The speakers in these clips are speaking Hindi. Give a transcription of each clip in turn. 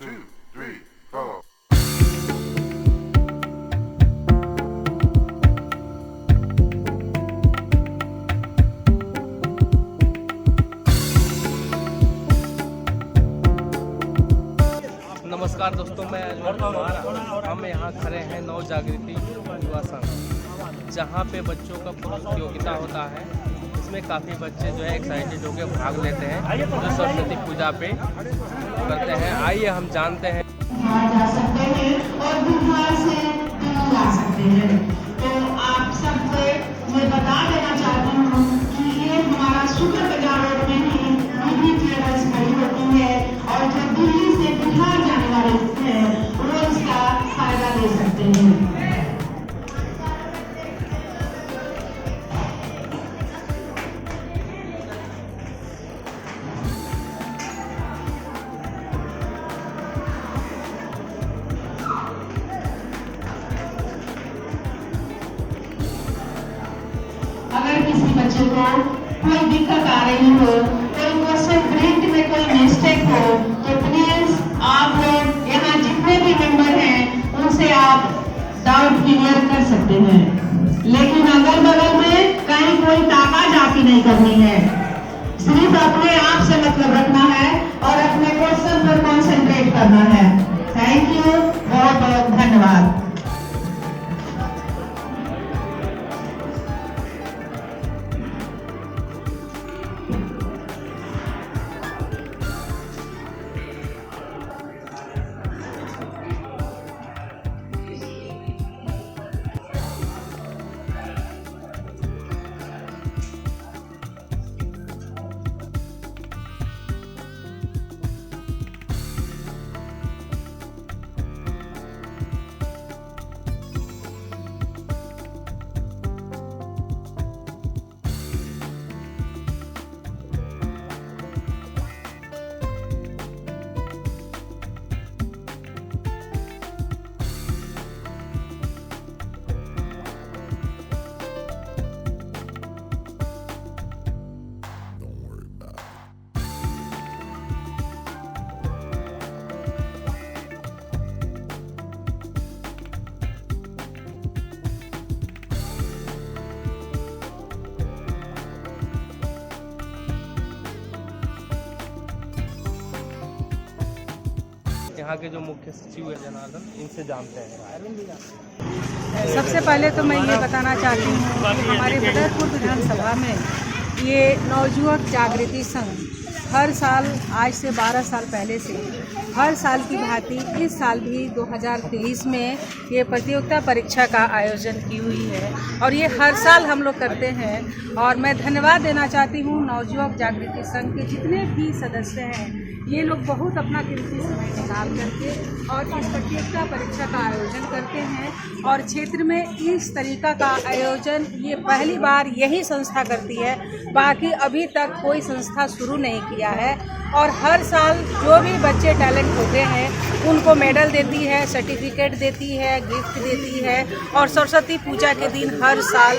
2, 3, 4. नमस्कार दोस्तों, मैं अजवर कुमार। हम यहाँ खड़े हैं नव जागृति युवा संघ, जहाँ पे बच्चों का प्रतियोगिता होता है। इसमें काफ़ी बच्चे जो है एक्साइटेड होकर भाग लेते हैं, जो सरस्वती पूजा पे करते हैं। आइए हम जानते हैं। जा सकते हैं और बुधवार से ला सकते हैं। तो आप सबसे मैं बता देना चाहती हूँ कि ये हमारा शुक्र बाजार रोड में ही दिल्ली ट्रेवल्स खड़ी होती है, और जो दिल्ली से बिहार जाने वाले हैं वो इसका फायदा ले सकते हैं। अगर किसी बच्चे को कोई दिक्कत आ रही हो, कोई क्वेश्चन प्रिंट में कोई मिस्टेक हो, तो प्लीज आप लोग यहाँ जितने भी मेंबर हैं उनसे आप डाउट क्लियर कर सकते हैं। लेकिन अगल बगल में कहीं कोई ताकाजाकी नहीं करनी है, सिर्फ अपने आप से मतलब रखना है और अपने क्वेश्चन पर कॉन्सेंट्रेट करना है। थैंक यू, बहुत बहुत धन्यवाद। यहाँ के जो मुख्य सचिव है जनार्दन, इनसे जानते हैं। सबसे पहले तो मैं ये बताना चाहती हूँ कि हमारे बदरपुर विधानसभा में ये नवयुवक जागृति संघ हर साल, आज से 12 साल पहले से हर साल की भांति इस साल भी 2023 में ये प्रतियोगिता परीक्षा का आयोजन की हुई है, और ये हर साल हम लोग करते हैं। और मैं धन्यवाद देना चाहती हूँ नवयुवक जागृति संघ के जितने भी सदस्य हैं। ये लोग बहुत अपना कीमती समय निकाल करके और इस प्रतियोगिता परीक्षा का आयोजन करते हैं, और क्षेत्र में इस तरीका का आयोजन ये पहली बार यही संस्था करती है। बाकी अभी तक कोई संस्था शुरू नहीं किया है, और हर साल जो भी बच्चे टैलेंट होते हैं उनको मेडल देती है, सर्टिफिकेट देती है, गिफ्ट देती है, और सरस्वती पूजा के दिन हर साल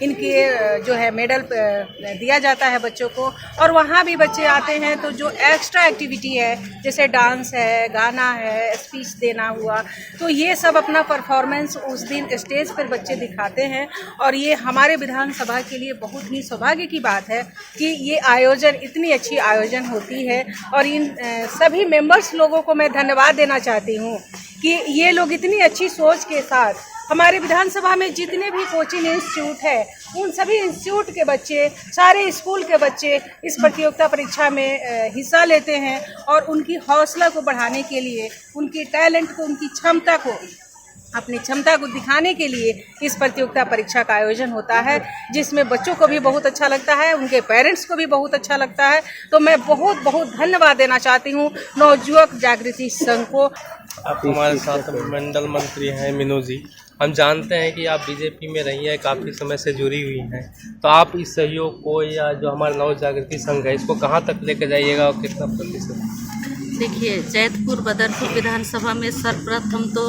इनके जो है मेडल दिया जाता है बच्चों को। और वहाँ भी बच्चे आते हैं तो जो एक्स्ट्रा एक्टिविटी है, जैसे डांस है, गाना है, स्पीच देना हुआ, तो ये सब अपना परफॉर्मेंस उस दिन स्टेज पर बच्चे दिखाते हैं। और ये हमारे विधानसभा के लिए बहुत ही सौभाग्य की बात है कि ये आयोजन, इतनी अच्छी आयोजन होती है। और इन सभी मेंबर्स लोगों को मैं धन्यवाद देना चाहती हूँ कि ये लोग इतनी अच्छी सोच के साथ हमारे विधानसभा में जितने भी कोचिंग इंस्टीट्यूट है, उन सभी इंस्टीट्यूट के बच्चे, सारे स्कूल के बच्चे इस प्रतियोगिता परीक्षा में हिस्सा लेते हैं, और उनकी हौसला को बढ़ाने के लिए, उनकी टैलेंट को, उनकी क्षमता को, अपनी क्षमता को दिखाने के लिए इस प्रतियोगिता परीक्षा का आयोजन होता है, जिसमें बच्चों को भी बहुत अच्छा लगता है, उनके पेरेंट्स को भी बहुत अच्छा लगता है। तो मैं बहुत बहुत धन्यवाद देना चाहती हूँ नवयुवक जागृति संघ को। आप हमारे साथ मंडल मंत्री हैं मीनू जी। हम जानते हैं कि आप बीजेपी में रही हैं, काफ़ी समय से जुड़ी हुई हैं, तो आप इस सहयोग को, या जो हमारा नव जागृति संघ है, इसको कहाँ तक लेकर जाइएगा और कितना प्रतिशत? देखिए, जैतपुर बदरपुर विधानसभा में सर्वप्रथम तो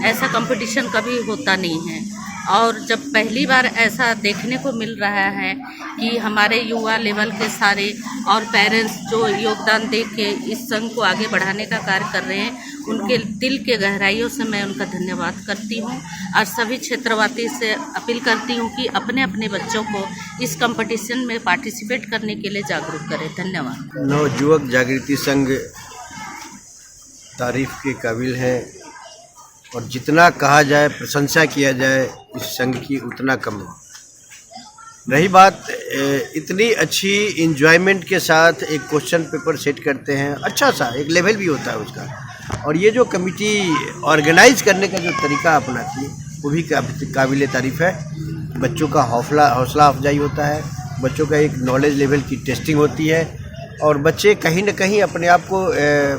ऐसा कंपटीशन कभी होता नहीं है। और जब पहली बार ऐसा देखने को मिल रहा है कि हमारे युवा लेवल के सारे और पेरेंट्स जो योगदान दे के इस संघ को आगे बढ़ाने का कार्य कर रहे हैं, उनके दिल के गहराइयों से मैं उनका धन्यवाद करती हूँ और सभी क्षेत्रवासी से अपील करती हूँ कि अपने अपने बच्चों को इस कंपटीशन में पार्टिसिपेट करने के लिए जागरूक करें। धन्यवाद। नवयुवक जागृति संघ तारीफ के काबिल है और जितना कहा जाए, प्रशंसा किया जाए इस संघ की, उतना कम है। रही बात इतनी अच्छी इंजॉयमेंट के साथ एक क्वेश्चन पेपर सेट करते हैं, अच्छा सा एक लेवल भी होता है उसका, और ये जो कमेटी ऑर्गेनाइज करने का जो तरीका अपनाती है वो भी काबिल तारीफ है। बच्चों का हौसला अफजाई होता है, बच्चों का एक नॉलेज लेवल की टेस्टिंग होती है और बच्चे कहीं ना कहीं अपने आप को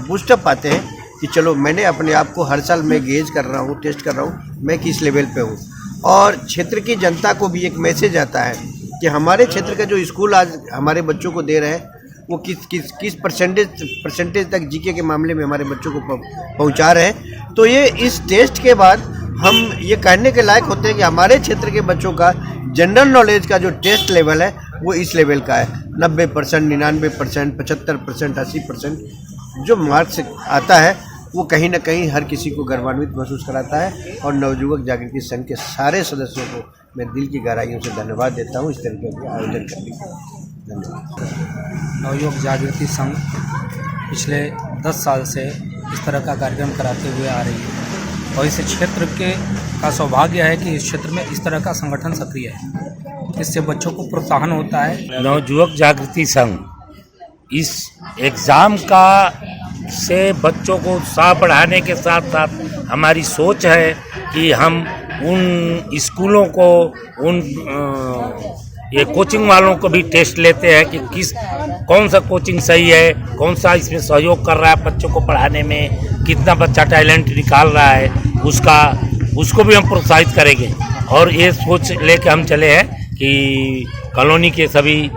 बूस्टअप पाते हैं कि चलो मैंने अपने आप को हर साल मैं गेज कर रहा हूँ, टेस्ट कर रहा हूँ, मैं किस लेवल पे हूँ। और क्षेत्र की जनता को भी एक मैसेज आता है कि हमारे क्षेत्र का जो स्कूल आज हमारे बच्चों को दे रहे हैं वो किस परसेंटेज तक जीके के मामले में हमारे बच्चों को पहुँचा रहे हैं। तो ये इस टेस्ट के बाद हम ये कहने के लायक होते हैं कि हमारे क्षेत्र के बच्चों का जनरल नॉलेज का जो टेस्ट लेवल है वो इस लेवल का है। 90%, 99%, 75%, 80% जो मार्क्स आता है वो कहीं ना कहीं हर किसी को गर्वान्वित महसूस कराता है। और नवयुवक जागृति संघ के सारे सदस्यों को मैं दिल की गहराइयों से धन्यवाद देता हूँ इस तरीके के आयोजन करने के लिए। धन्यवाद। नवयुवक जागृति संघ पिछले 10 साल से इस तरह का कार्यक्रम कराते हुए आ रही है और इस क्षेत्र का सौभाग्य है कि इस क्षेत्र में इस तरह का संगठन सक्रिय है। इससे बच्चों को प्रोत्साहन होता है। नवयुवक जागृति संघ इस एग्ज़ाम का से बच्चों को उत्साह बढ़ाने के साथ साथ हमारी सोच है कि हम उन स्कूलों को, उन ये कोचिंग वालों को भी टेस्ट लेते हैं कि कौन सा कोचिंग सही है, कौन सा इसमें सहयोग कर रहा है बच्चों को पढ़ाने में, कितना बच्चा टैलेंट निकाल रहा है, उसको भी हम प्रोत्साहित करेंगे। और ये सोच लेके हम चले हैं कि कॉलोनी के सभी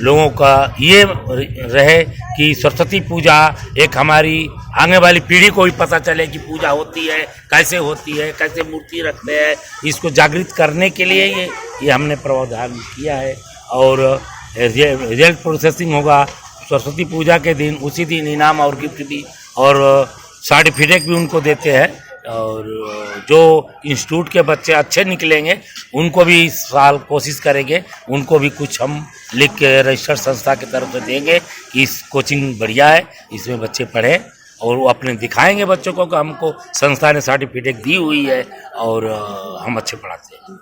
लोगों का ये रहे कि सरस्वती पूजा एक हमारी आने वाली पीढ़ी को भी पता चले कि पूजा होती है, कैसे मूर्ति रखते हैं, इसको जागृत करने के लिए ये हमने प्रावधान किया है। और रिजल्ट प्रोसेसिंग होगा सरस्वती पूजा के दिन, उसी दिन इनाम और गिफ्ट भी और सर्टिफिकेट भी उनको देते हैं। और जो इंस्टीट्यूट के बच्चे अच्छे निकलेंगे उनको भी इस साल कोशिश करेंगे, उनको भी कुछ हम लिख के रजिस्टर्ड संस्था की तरफ से देंगे कि इस कोचिंग बढ़िया है, इसमें बच्चे पढ़ें और वो अपने दिखाएंगे बच्चों को कि हमको संस्था ने सर्टिफिकेट दी हुई है और हम अच्छे पढ़ाते हैं।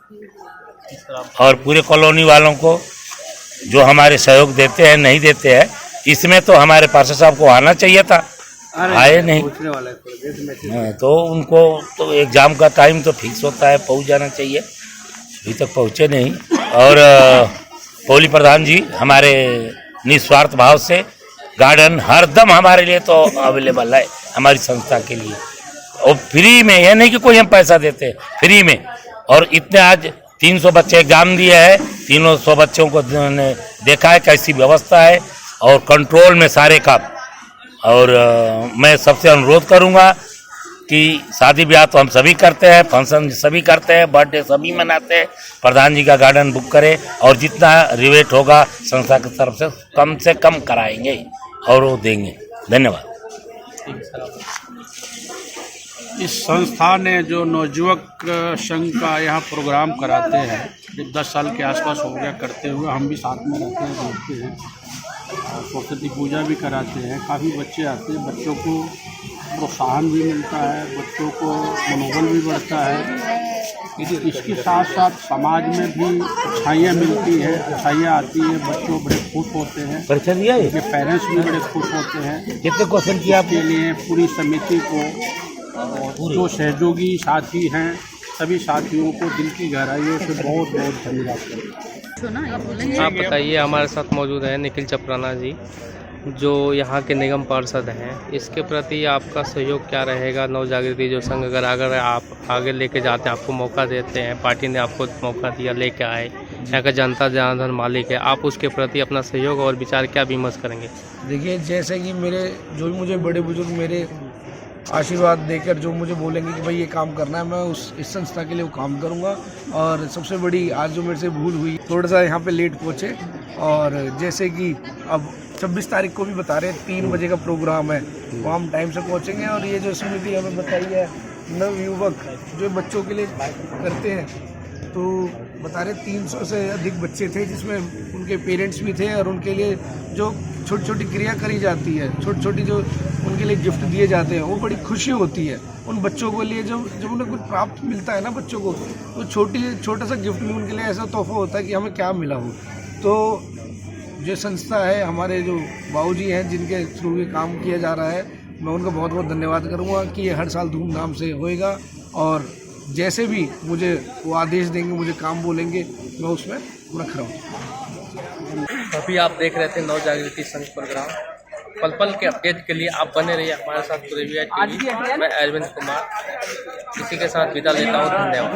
और पूरे कॉलोनी वालों को जो हमारे सहयोग देते हैं, नहीं देते हैं, इसमें तो हमारे पार्षद साहब को आना चाहिए था, आए नहीं। तो उनको तो एग्ज़ाम का टाइम तो फिक्स होता है, पहुंच जाना चाहिए, अभी तक पहुंचे नहीं। और पौली प्रधान जी हमारे निस्वार्थ भाव से गार्डन हरदम हमारे लिए तो अवेलेबल है, हमारी संस्था के लिए, और फ्री में। यह नहीं कि कोई हम पैसा देते हैं, फ्री में। और इतने आज 300 बच्चे एग्ज़ाम दिए हैं, 300 बच्चों को देखा है कैसी व्यवस्था है और कंट्रोल में सारे काम। और मैं सबसे अनुरोध करूंगा कि शादी ब्याह तो हम सभी करते हैं, फंक्शन सभी करते हैं, बर्थडे सभी मनाते हैं, प्रधान जी का गार्डन बुक करें और जितना रिवेट होगा संस्था की तरफ से कम कराएंगे और वो देंगे। धन्यवाद। इस संस्था ने जो नवयुवक संघ का यहाँ प्रोग्राम कराते हैं, 10 साल के आसपास हो गया करते हुए, हम भी साथ में रहते हैं, देखते हैं और सरस्वती पूजा भी कराते हैं। काफ़ी बच्चे आते हैं, बच्चों को प्रोत्साहन भी मिलता है, बच्चों को मनोबल भी बढ़ता है। इसके साथ साथ समाज में भी अच्छाइयाँ मिलती है, अच्छाइयाँ आती है, बच्चों बड़े खुश होते हैं, उनके पेरेंट्स भी बड़े खुश होते हैं। कितने क्वेश्चन किया आपके लिए पूरी समिति को, जो सहयोगी साथी हैं, सभी साथियों को दिल की गहराइयों से बहुत बहुत धन्यवाद। आप बताइए, हमारे साथ मौजूद हैं निखिल चपराना जी, जो यहाँ के निगम पार्षद हैं। इसके प्रति आपका सहयोग क्या रहेगा? नव जागृति जो संघ अगर आप आगे लेके जाते हैं, आपको मौका देते हैं, पार्टी ने आपको मौका दिया, लेके आए, यहाँ का जनता जनार्दन मालिक है, आप उसके प्रति अपना सहयोग और विचार क्या विमर्श करेंगे? देखिए, जैसे कि मुझे बड़े बुजुर्ग मेरे आशीर्वाद देकर जो मुझे बोलेंगे कि भाई ये काम करना है, मैं इस संस्था के लिए वो काम करूँगा। और सबसे बड़ी आज जो मेरे से भूल हुई, थोड़ा सा यहाँ पे लेट पहुँचे, और जैसे कि अब 26 तारीख को भी बता रहे हैं 3 बजे का प्रोग्राम है, वो हम टाइम से पहुँचेंगे। और ये जो समिति हमें बताई है नवयुवक जो बच्चों के लिए करते हैं, तो बता रहे 300 से अधिक बच्चे थे जिसमें उनके पेरेंट्स भी थे, और उनके लिए जो छोटी छोटी क्रिया करी जाती है, छोटी छोटी जो उनके लिए गिफ्ट दिए जाते हैं, वो बड़ी खुशी होती है उन बच्चों को लिए। जब उन्हें कुछ प्राप्त मिलता है ना बच्चों को, तो छोटा सा गिफ्ट भी उनके लिए ऐसा तोहफा होता है कि हमें क्या मिला हो। तो जो संस्था है, हमारे जो बाबूजी हैं जिनके थ्रू ये काम किया जा रहा है, मैं उनका बहुत बहुत धन्यवाद करूँगा कि ये हर साल धूमधाम से होएगा। और जैसे भी मुझे वो आदेश देंगे, मुझे काम बोलेंगे, मैं उसमें पूरा खड़ा हूँ। अभी आप देख रहे थे नव जागृति संघ प्रोग्राम। पल पल के अपडेट के लिए आप बने रहिए हमारे साथ पूरे वीआई टीवी। मैं अरविंद कुमार इसी के साथ विदा लेता हूँ। धन्यवाद।